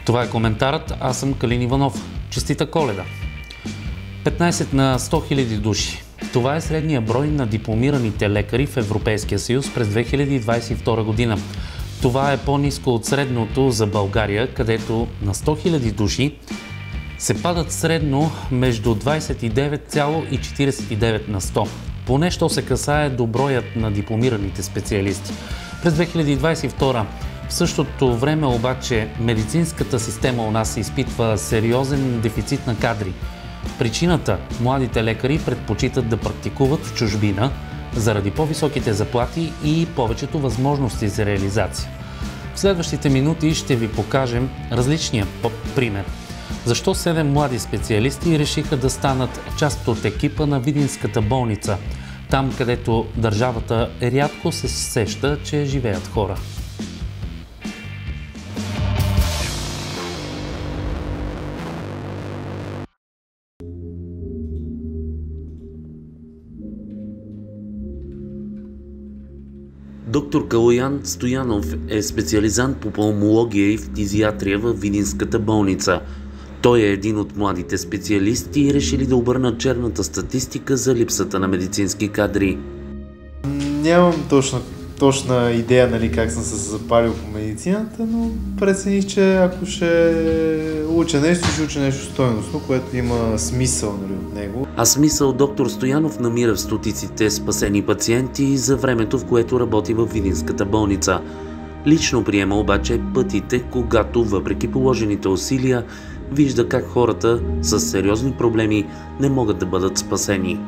Това е коментарът. Аз съм Калин Иванов. Честита Коледа! 15 на 100 000 души. Това е средния брой на дипломираните лекари в Европейския съюз през 2022 година. Това е по-ниско от средното за България, където на 100 000 души се падат средно между 29,49 на 100. Поне що се касае до броят на дипломираните специалисти. През 2022 в същото време обаче медицинската система у нас изпитва сериозен дефицит на кадри. Причината – младите лекари предпочитат да практикуват в чужбина заради по-високите заплати и повечето възможности за реализация. В следващите минути ще ви покажем различния пример. Защо 7 млади специалисти решиха да станат част от екипа на Видинската болница, там където държавата рядко се сеща, че живеят хора. Доктор Калоян Стоянов е специализант по пулмология и фтизиатрия в Видинската болница. Той е един от младите специалисти и решили да обърнат черната статистика за липсата на медицински кадри. Нямам точна идея, нали, как съм се запалил по медицината, но прецених, че ако ще уча нещо, ще уча нещо стойностно, което има смисъл, нали, от него. А смисъл доктор Стоянов намира в стотиците спасени пациенти за времето, в което работи в Видинската болница. Лично приема обаче пътите, когато въпреки положените усилия вижда как хората с сериозни проблеми не могат да бъдат спасени.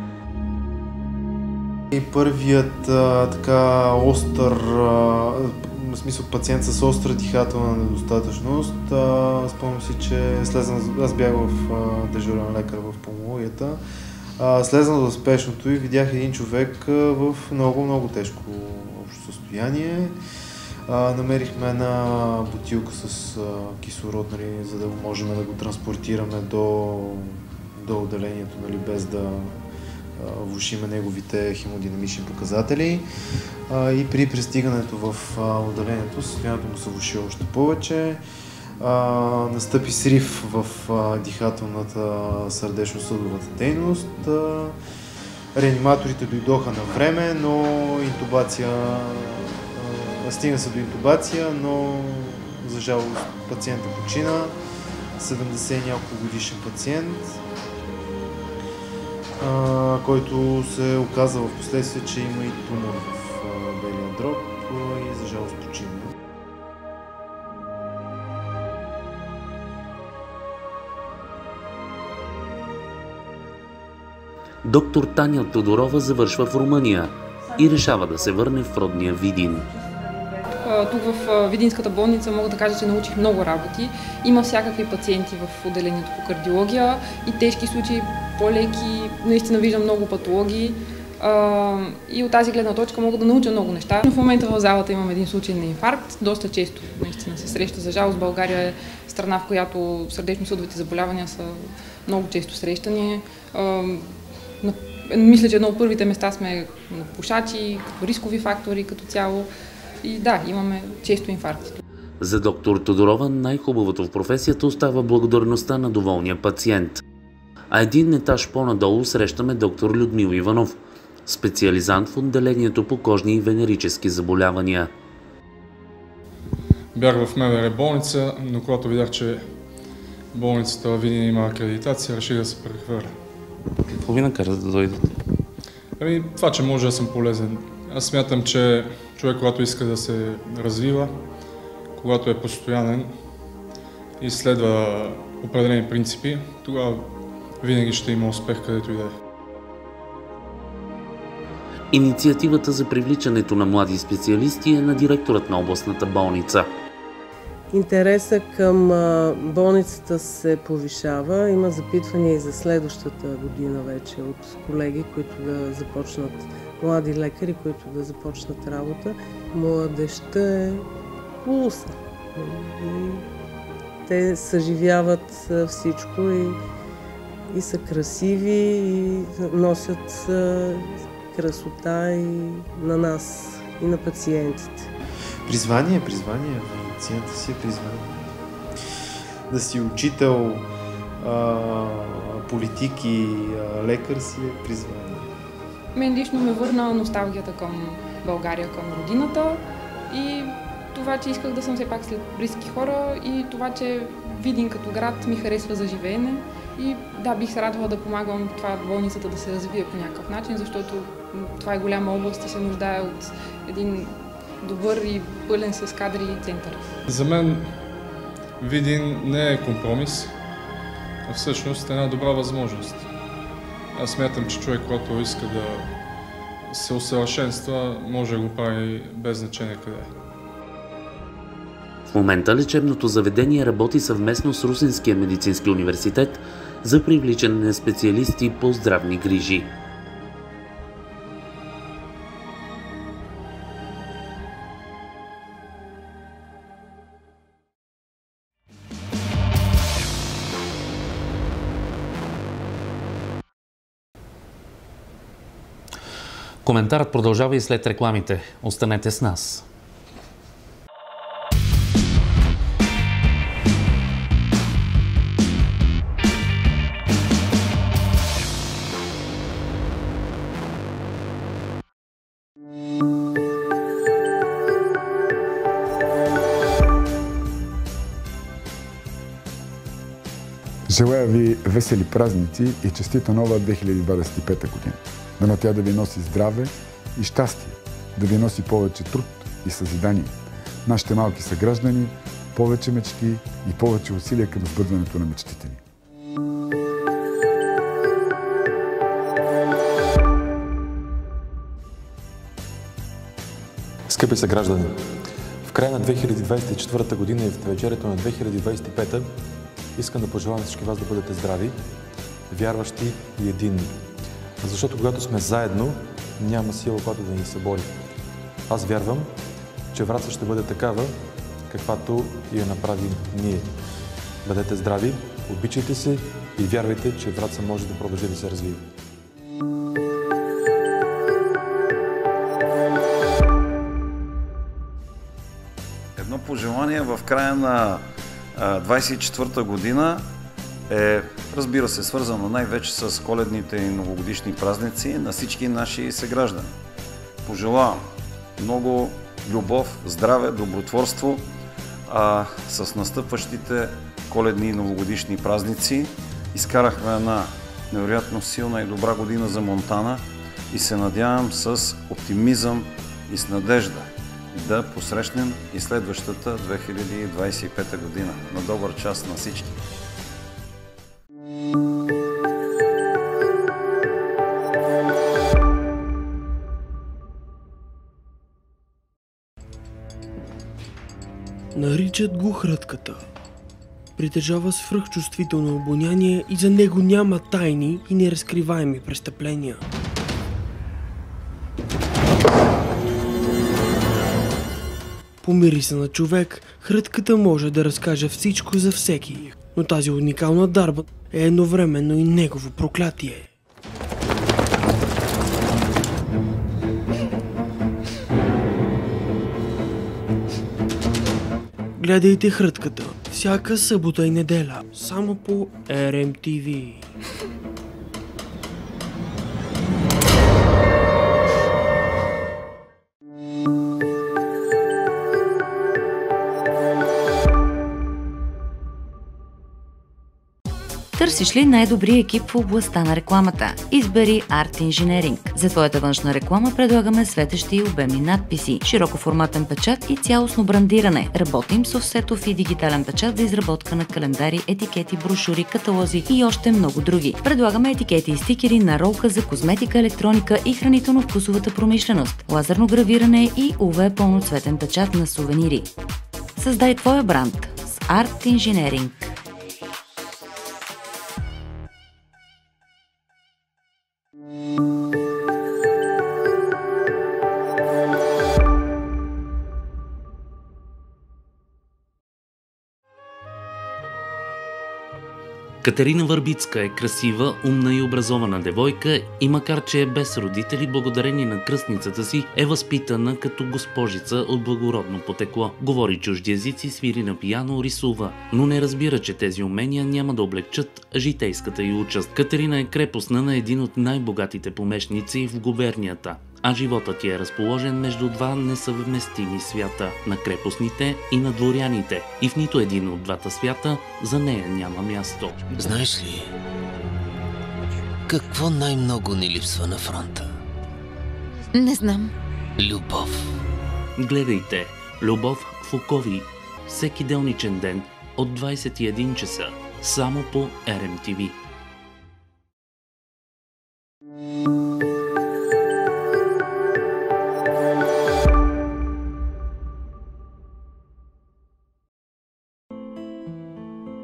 И първият така остър, в смисъл пациент с остра дихателна недостатъчност, спомням си, че аз бях в дежурен лекар в пулмологията, слезнал в спешното и видях един човек в много тежко общо състояние. Намерихме една бутилка с кислород, нали, за да можем да го транспортираме до отделението, нали, без да влошиме неговите хемодинамични показатели. И при пристигането в отделението състоянието му се влоши още повече. Настъпи срив в дихателната сърдечно-съдовата дейност. Реаниматорите дойдоха на време, но стигна се до интубация, но за жалост пациента почина. 70 няколко годишен пациент, който се оказа в последствие, че има и тумор в белия дроб и за жалост почина. Доктор Таня Тодорова завършва в Румъния и решава да се върне в родния Видин. Тук в Видинската болница мога да кажа, че научих много работи. Има всякакви пациенти в отделението по кардиология и тежки случаи, по-леки. Наистина виждам много патологии и от тази гледна точка мога да науча много неща. В момента в залата имам един случай на инфаркт. Доста често наистина се среща. За жалост България е страна, в която сърдечно-съдовите заболявания са много често срещани. Мисля, че едно от първите места сме на пушачи, като рискови фактори като цяло. И да, имаме често инфаркти. За доктор Тодорова най-хубавото в професията остава благодарността на доволния пациент. А един етаж по-надолу срещаме доктор Людмил Иванов, специализант в отделението по кожни и венерически заболявания. Бях в МВР болница, но когато видях, че болницата във Видин има акредитация, реших да се прехвърля. Какво ви накара да дойдете? Това, че може да съм полезен. Аз смятам, че човек, когато иска да се развива, когато е постоянен и следва определени принципи, тогава винаги ще има успех където и да е. Инициативата за привличането на млади специалисти е на директорът на областната болница. Интересът към болницата се повишава. Има запитвания и за следващата година вече от колеги, които да започнат, млади лекари, които да започнат работа. Младежта е пулса. Те съживяват всичко и са красиви и носят красота и на нас, и на пациентите. Призвание. Медицината си е призвание. да си учител, политик и лекар си е призвание. Мен лично ме върна носталгията към България, към родината и това, че исках да съм все пак след близки хора и това, че Видин като град ми харесва за живеене и да, бих се радвала да помагам това болницата да се развие по някакъв начин, защото това е голяма област и се нуждае от един добър и пълен с кадри център. За мен Видин не е компромис, а всъщност е една добра възможност. Аз смятам, че човек, който иска да се усъвършенства, може да го прави без значение къде. В момента лечебното заведение работи съвместно с Русенския медицински университет за привличане на специалисти по здравни грижи. Коментарът продължава и след рекламите. Останете с нас. Желая ви весели празници и честита нова 2025 година. Дано тя да ви носи здраве и щастие, да ви носи повече труд и съзидание. Нашите малки съграждани, повече мечти и повече усилия към сбъдването на мечтите ни. Скъпи съграждани, в края на 2024 година и в навечерието на 2025 искам да пожелая на всички вас да бъдете здрави, вярващи и единни. Защото когато сме заедно, няма сила, която да ни събори. Аз вярвам, че Враца ще бъде такава, каквато я направи ние. Бъдете здрави, обичайте се и вярвайте, че Враца може да продължи да се развива. Едно пожелание в края на 24-та година е, разбира се, свързано най-вече с коледните и новогодишни празници на всички наши съграждани. Пожелавам много любов, здраве, добротворство с настъпващите коледни и новогодишни празници. Изкарахме една невероятно силна и добра година за Монтана и се надявам с оптимизъм и с надежда да посрещнем и следващата 2025 година. На добър час на всички! Наричат го хрътката. Притежава свръхчувствително обоняние и за него няма тайни и неразкриваеми престъпления. По мириса на човек, хрътката може да разкаже всичко за всеки, но тази уникална дарба е едновременно и негово проклятие. Гледайте хрътката всяка събота и неделя, само по RMTV. Търсиш ли най-добрия екип в областта на рекламата? Избери Art Engineering. За твоята външна реклама предлагаме светещи и обемни надписи, широкоформатен печат и цялостно брандиране. Работим с офсетов и дигитален печат за изработка на календари, етикети, брошури, каталози и още много други. Предлагаме етикети и стикери на ролка за козметика, електроника и хранително-вкусовата промишленост, лазерно гравиране и UV пълноцветен печат на сувенири. Създай твоя бранд с Art Engineering. Катерина Върбицка е красива, умна и образована девойка и макар че е без родители, благодарение на кръстницата си е възпитана като госпожица от благородно потекло. Говори чужди езици, свири на пиано, рисува, но не разбира, че тези умения няма да облегчат житейската й участ. Катерина е крепостна на един от най-богатите помещници в губернията, а животът ти е разположен между два несъвместими свята – на крепостните и на дворяните. И в нито един от двата свята за нея няма място. Знаеш ли, какво най-много ни липсва на фронта? Не знам. Любов. Гледайте Любов в окови всеки делничен ден от 21 часа само по RMTV.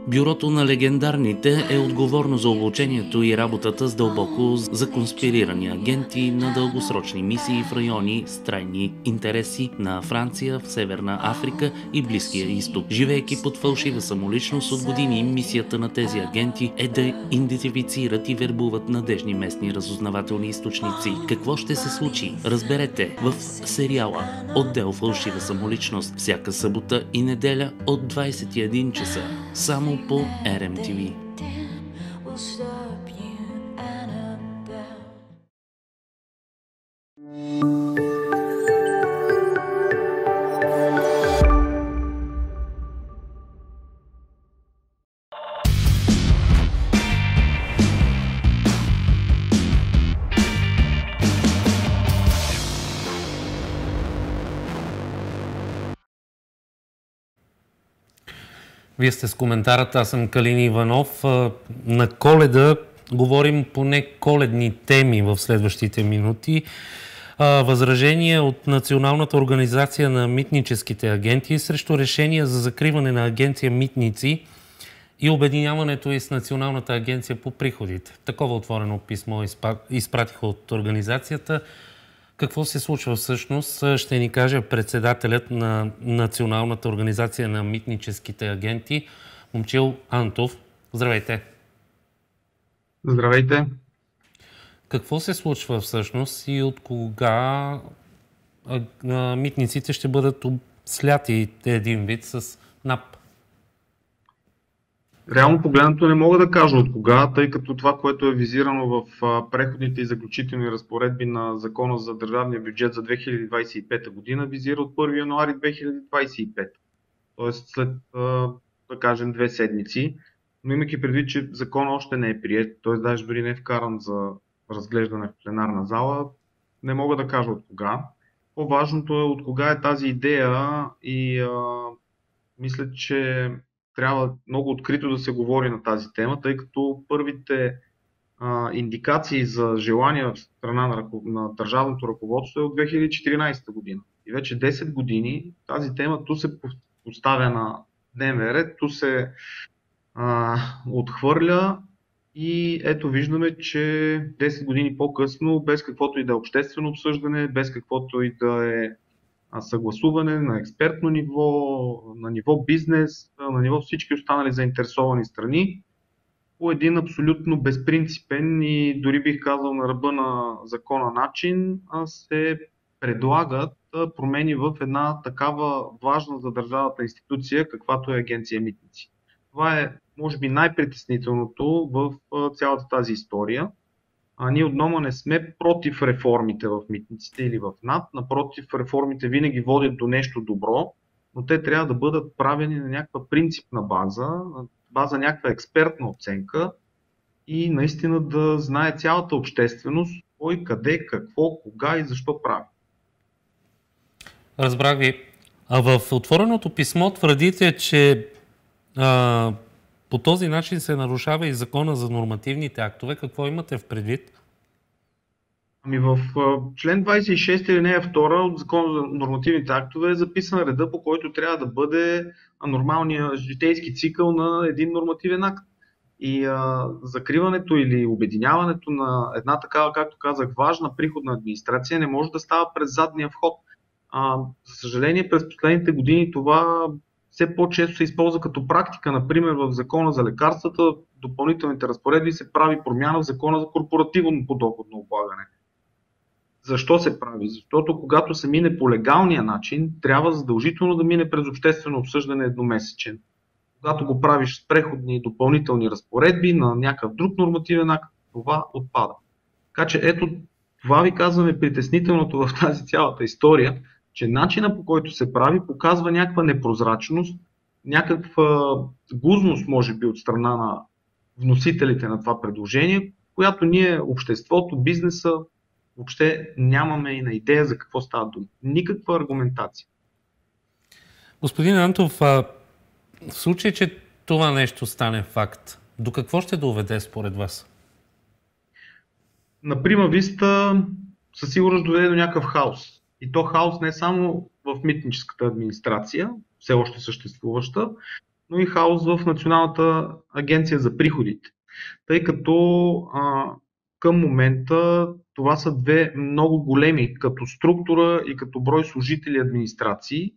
Бюрото на легендарните е отговорно за обучението и работата с дълбоко законспирирани агенти на дългосрочни мисии в райони с трайни интереси на Франция, в Северна Африка и Близкия изток. Живеейки под фалшива самоличност от години, мисията на тези агенти е да идентифицират и вербуват надежни местни разузнавателни източници. Какво ще се случи? Разберете в сериала Отдел фалшива самоличност всяка събота и неделя от 21 часа. Само по RMTV. Вие сте с коментарата, аз съм Калин Иванов. На Коледа говорим по неколедни теми в следващите минути. Възражения от Националната организация на митническите агенти срещу решение за закриване на агенция Митници и обединяването и с Националната агенция по приходите. Такова отворено писмо изпратиха от организацията. Какво се случва всъщност, ще ни каже председателят на Националната организация на митническите агенти, Момчил Антов. Здравейте! Здравейте! Какво се случва всъщност и от кога митниците ще бъдат сляти един вид с НАП? Реално погледнато не мога да кажа от кога, тъй като това, което е визирано в преходните и заключителни разпоредби на Закона за държавния бюджет за 2025 година, визира от 1 януари 2025. Тоест след, да кажем, 2 седмици. Но имайки предвид, че закон още не е приет, т.е. даже дори не е вкаран за разглеждане в пленарна зала, не мога да кажа от кога. По-важното е от кога е тази идея и мисля, че трябва много открито да се говори на тази тема, тъй като първите индикации за желания в страна на държавното ръководство е от 2014 година. И вече 10 години тази тема ту се поставя на дневен ред, ту се отхвърля и ето виждаме, че 10 години по-късно, без каквото и да е обществено обсъждане, без каквото и да е съгласуване на експертно ниво, на ниво бизнес, на ниво всички останали заинтересовани страни, по един абсолютно безпринципен и дори бих казал на ръба на закона начин се предлагат промени в една такава важна за държавата институция, каквато е Агенция Митници. Това е, може би, най-притеснителното в цялата тази история. Ние отново не сме против реформите в митниците или в НАП. Напротив, реформите винаги водят до нещо добро, но те трябва да бъдат правени на някаква принципна база някаква експертна оценка и наистина да знае цялата общественост кой, къде, какво, кога и защо прави. Разбрах ви. А в отвореното писмо твърдите, че по този начин се нарушава и закона за нормативните актове. Какво имате в предвид? Ами в член 26 алинея 2 от закона за нормативните актове е записан реда, по който трябва да бъде нормалният житейски цикъл на един нормативен акт. И закриването или обединяването на една такава, както казах, важна приходна администрация не може да става през задния вход. За съжаление, през последните години това все по-често се използва като практика. Например, в Закона за лекарствата, допълнителните разпоредби се прави промяна в Закона за корпоративно подоходно облагане. Защо се прави? Защото когато се мине по легалния начин, трябва задължително да мине през обществено обсъждане едномесечен. Когато го правиш с преходни и допълнителни разпоредби на някакъв друг нормативен акт, това отпада. Така че ето, това ви казваме притеснителното в тази цялата история, че начина, по който се прави, показва някаква непрозрачност, някаква гузност, може би, от страна на вносителите на това предложение, която ние, обществото, бизнеса, въобще нямаме и на идея за какво става дума. Никаква аргументация. Господин Антов, в случай, че това нещо стане факт, до какво ще доведе според вас? На прима виста със сигурност доведе до някакъв хаос. И то хаос не само в митническата администрация, все още съществуваща, но и хаос в Националната агенция за приходите. Тъй като към момента това са две много големи като структура и като брой служители администрации.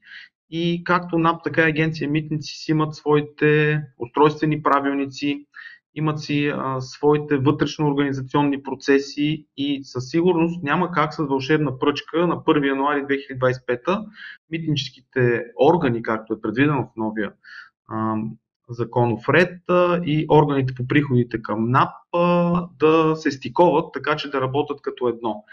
И както НАП, така и Агенция Митници си имат своите устройствени правилници, имат си своите вътрешно-организационни процеси и със сигурност няма как с вълшебна пръчка на 1 януари 2025 митническите органи, както е предвидено в новия законов ред, и органите по приходите към НАП да се стиковат, така че да работят като едно.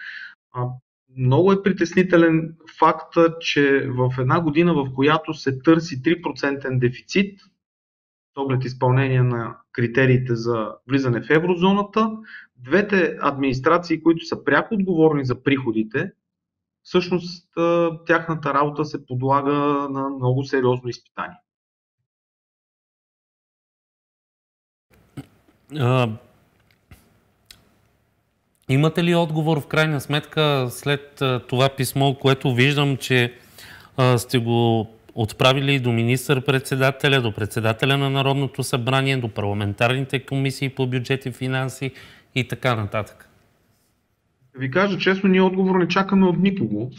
Много е притеснителен факта, че в една година, в която се търси 3% дефицит, с оглед изпълнение на критериите за влизане в еврозоната, двете администрации, които са пряко отговорни за приходите, всъщност тяхната работа се подлага на много сериозно изпитание. Имате ли отговор в крайна сметка след това писмо, което виждам, че сте го отправили до министър-председателя, до председателя на Народното събрание, до парламентарните комисии по бюджет и финанси и така нататък? Да ви кажа честно, ние отговор не чакаме от никого.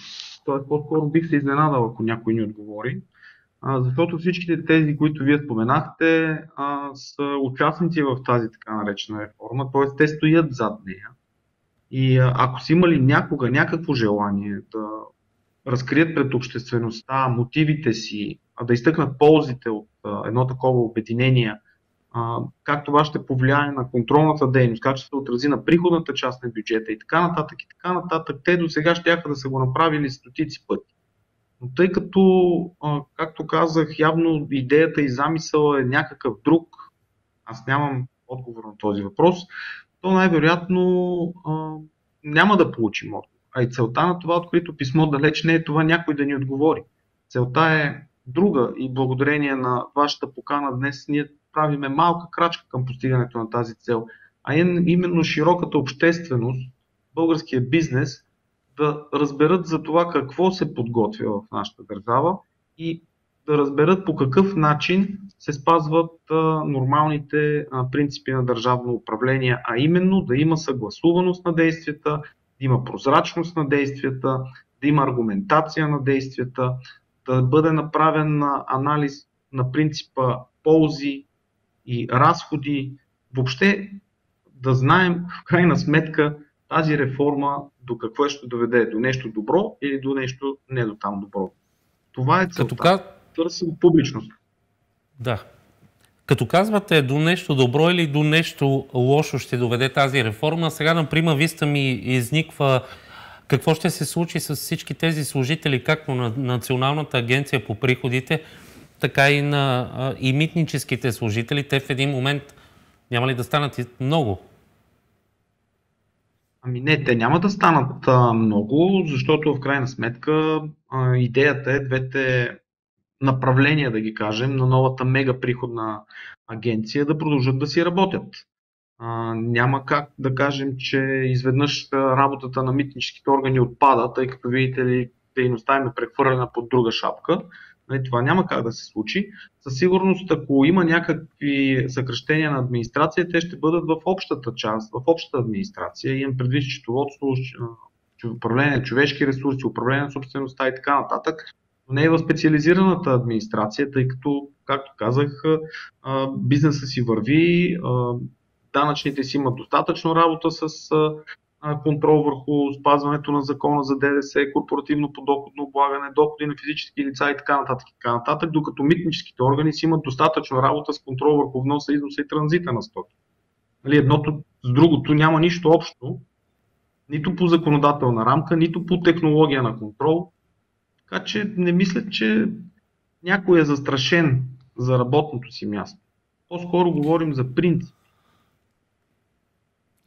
Тоест, по-скоро бих се изненадал, ако някой ни отговори. Защото всичките тези, които вие споменахте, са участници в тази така наречена реформа, т.е. те стоят зад нея. И ако са имали някога някакво желание да разкрият пред обществеността мотивите си, да изтъкнат ползите от едно такова обединение, как това ще повлияе на контролната дейност, как ще се отрази на приходната част на бюджета и така нататък, те до сега щяха да са го направили стотици пъти. Но тъй като, както казах, явно идеята и замисъл е някакъв друг, аз нямам отговор на този въпрос, то най-вероятно няма да получим отговор. А и целта на това открито писмо далеч не е това някой да ни отговори. Целта е друга и благодарение на вашата покана днес ние правиме малка крачка към постигането на тази цел, а именно широката общественост, българския бизнес, да разберат за това какво се подготвя в нашата държава и да разберат по какъв начин се спазват нормалните принципи на държавно управление, а именно да има съгласуваност на действията, да има прозрачност на действията, да има аргументация на действията, да бъде направен анализ на принципа ползи и разходи, въобще да знаем в крайна сметка тази реформа до какво ще доведе, до нещо добро или до нещо не до там добро. Това е целта. Търсим публичност. Да. Като казвате до нещо добро или до нещо лошо ще доведе тази реформа, сега на прима виста ми изниква какво ще се случи с всички тези служители, както на Националната агенция по приходите, така и на митническите служители. Те в един момент няма ли да станат много? Ами не, те няма да станат много, защото в крайна сметка идеята е двете направления, да ги кажем, на новата мегаприходна агенция да продължат да си работят. Няма как да кажем, че изведнъж работата на митническите органи отпада, тъй като, видите ли, дейността им е прехвърлена под друга шапка. Това няма как да се случи. Със сигурност, ако има някакви съкращения на администрация, те ще бъдат в общата част, в общата администрация. Имам предвид счетоводство, управление на човешки ресурси, управление на собствеността и така нататък. но не и в специализираната администрация, тъй като, както казах, бизнесът си върви, данъчните си имат достатъчно работа с контрол върху спазването на закона за ДДС, корпоративно подоходно облагане, доходи на физически лица и така нататък, докато митническите органи си имат достатъчно работа с контрол върху вноса, износа и транзита на стоки. Едното с другото няма нищо общо, нито по законодателна рамка, нито по технология на контрол. Така че не мисля, че някой е застрашен за работното си място. По-скоро говорим за принцип.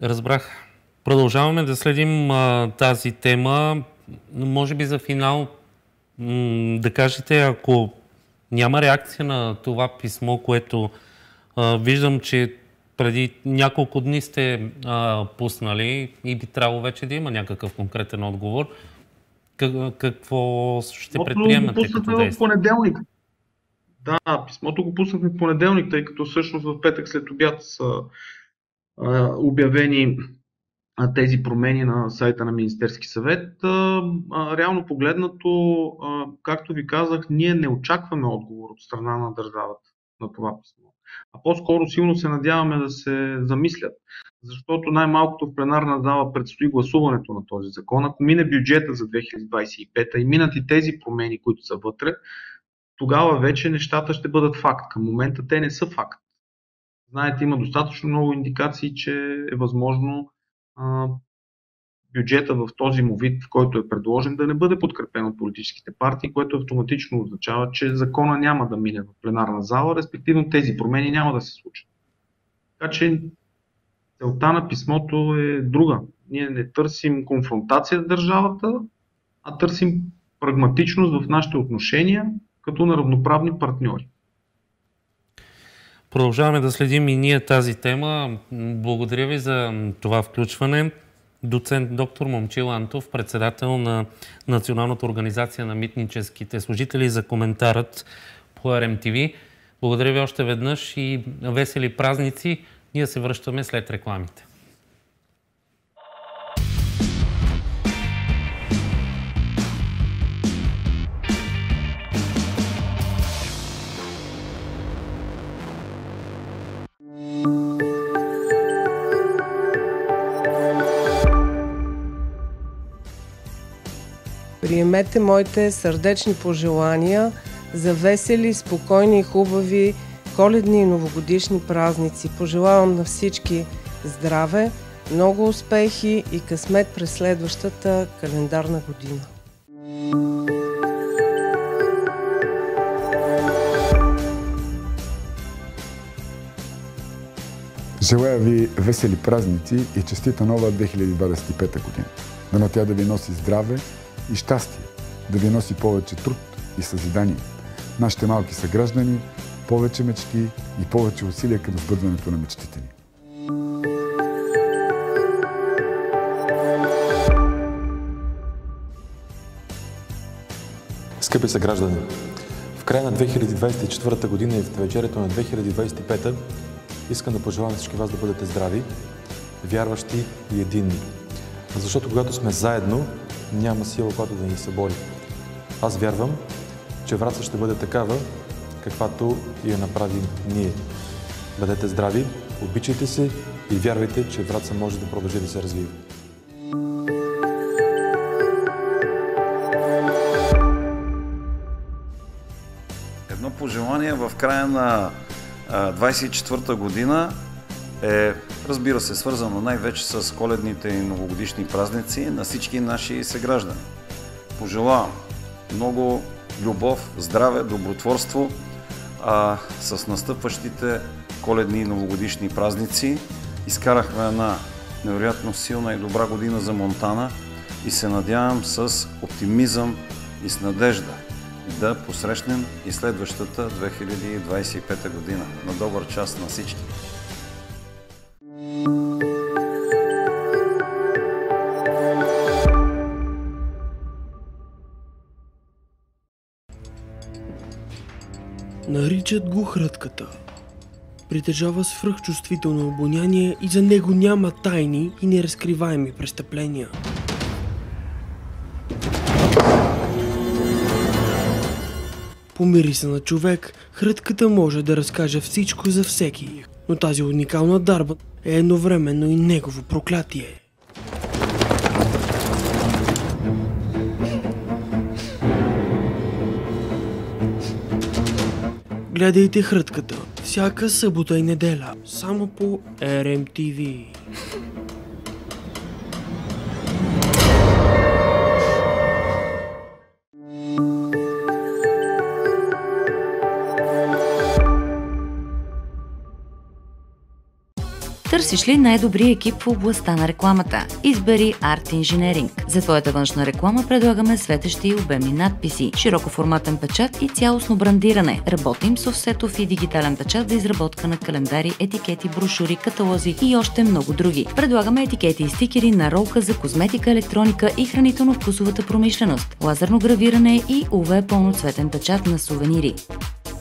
Разбрах. Продължаваме да следим тази тема. Може би за финал да кажете, ако няма реакция на това писмо, което виждам, че преди няколко дни сте пуснали и би трябвало вече да има някакъв конкретен отговор, какво ще предприемате като действие? В понеделник. Да, писмото го пуснахме в понеделник, тъй като всъщност в петък след обяд са обявени тези промени на сайта на Министерски съвет. Реално погледнато, както ви казах, ние не очакваме отговор от страна на държавата на това писмо. А по-скоро силно се надяваме да се замислят, защото най-малкото в пленарна зала предстои гласуването на този закон. Ако мине бюджета за 2025 и минат и тези промени, които са вътре, тогава вече нещата ще бъдат факт. Към момента те не са факт. Знаете, има достатъчно много индикации, че е възможно бюджета в този му вид, в който е предложен, да не бъде подкрепен от политическите партии, което автоматично означава, че закона няма да мине в пленарна зала, респективно тези промени няма да се случат. Така че целта на писмото е друга. Ние не търсим конфронтация с държавата, а търсим прагматичност в нашите отношения като на равноправни партньори. Продължаваме да следим и ние тази тема. Благодаря ви за това включване. Доцент доктор Момчил Антов, председател на Националната организация на митническите служители, за коментарът по RMTV. Благодаря ви още веднъж и весели празници. Ние се връщаме след рекламите. Приемете моите сърдечни пожелания за весели, спокойни и хубави коледни и новогодишни празници. Пожелавам на всички здраве, много успехи и късмет през следващата календарна година. Желая ви весели празници и честита нова 2025 година. Дано тя да ви носи здраве и щастие, да ви носи повече труд и съзидание. Нашите малки съграждани, повече мечти и повече усилия към сбъдването на мечтите ни. Скъпи съграждани, в края на 2024 година и в навечерието на 2025 искам да пожелавам всички вас да бъдете здрави, вярващи и единни. Защото когато сме заедно, няма сила, която да ни събори. Аз вярвам, че Враца ще бъде такава, каквато я направим ние. Бъдете здрави, обичайте се и вярвайте, че Враца може да продължи да се развива. Едно пожелание в края на 2024 година е, разбира се, свързано най-вече с коледните и новогодишни празници на всички наши съграждани. Пожелавам много любов, здраве, добротворство с настъпващите коледни и новогодишни празници. Изкарахме една невероятно силна и добра година за Монтана и се надявам с оптимизъм и с надежда да посрещнем и следващата 2025 година. На добър час на всички! Наричат го хрътката. Притежава свръхчувствително обоняние и за него няма тайни и неразкриваеми престъпления. По мириса на човек, хрътката може да разкаже всичко за всеки, но тази уникална дарба е едновременно и негово проклятие. Гледайте хрътката всяка събота и неделя, само по RMTV. Търсиш ли най-добрия екип в областта на рекламата? Избери Art Engineering. За твоята външна реклама предлагаме светещи и обемни надписи, широкоформатен печат и цялостно брандиране. Работим с офсетов и дигитален печат за изработка на календари, етикети, брошури, каталози и още много други. Предлагаме етикети и стикери на ролка за козметика, електроника и хранително-вкусовата промишленост, лазерно гравиране и UV пълноцветен печат на сувенири.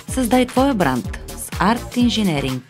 Създай твоя бранд с Art Engineering.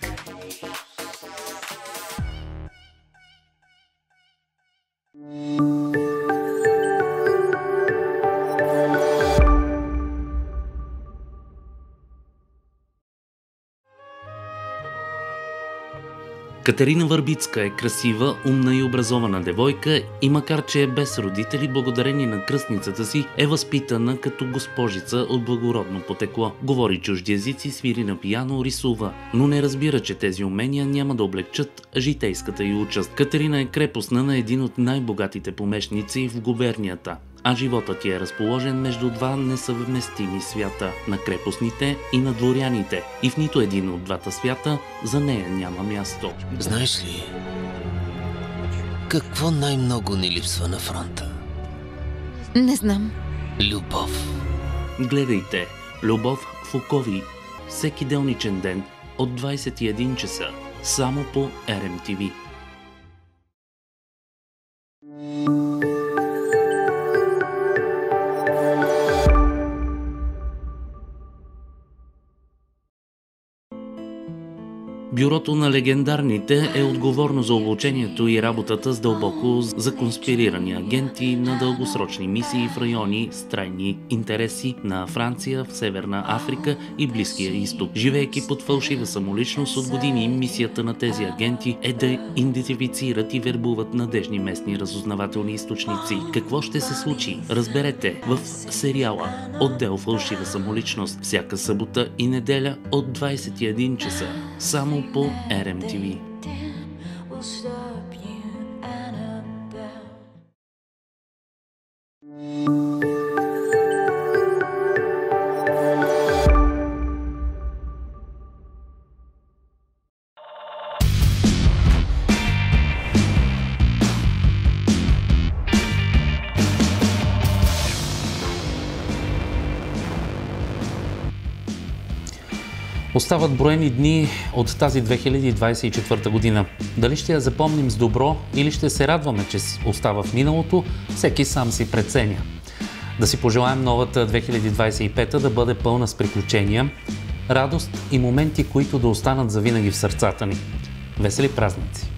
Катерина Върбицка е красива, умна и образована девойка и макар че е без родители, благодарение на кръстницата си е възпитана като госпожица от благородно потекло. Говори чужди езици, свири на пиано, рисува, но не разбира, че тези умения няма да облегчат житейската й участ. Катерина е крепостна на един от най-богатите помещници в губернията, а животът ти е разположен между два несъвместими свята – на крепостните и на дворяните. И в нито един от двата свята за нея няма място. Знаеш ли, какво най-много ни липсва на фронта? Не знам. Любов. Гледайте Любов в окови всеки делничен ден от 21 часа само по RMTV. Бюрото на легендарните е отговорно за обучението и работата с дълбоко законспирирани агенти на дългосрочни мисии в райони с трайни интереси на Франция, в Северна Африка и Близкия изток. Живеейки под фалшива самоличност от години, мисията на тези агенти е да идентифицират и вербуват надежни местни разузнавателни източници. Какво ще се случи? Разберете в сериала Отдел фалшива самоличност всяка събота и неделя от 21 часа. Само по RMTV. Остават броени дни от тази 2024 година. Дали ще я запомним с добро или ще се радваме, че остава в миналото, всеки сам си преценя. Да си пожелаем новата 2025 да бъде пълна с приключения, радост и моменти, които да останат завинаги в сърцата ни. Весели празници!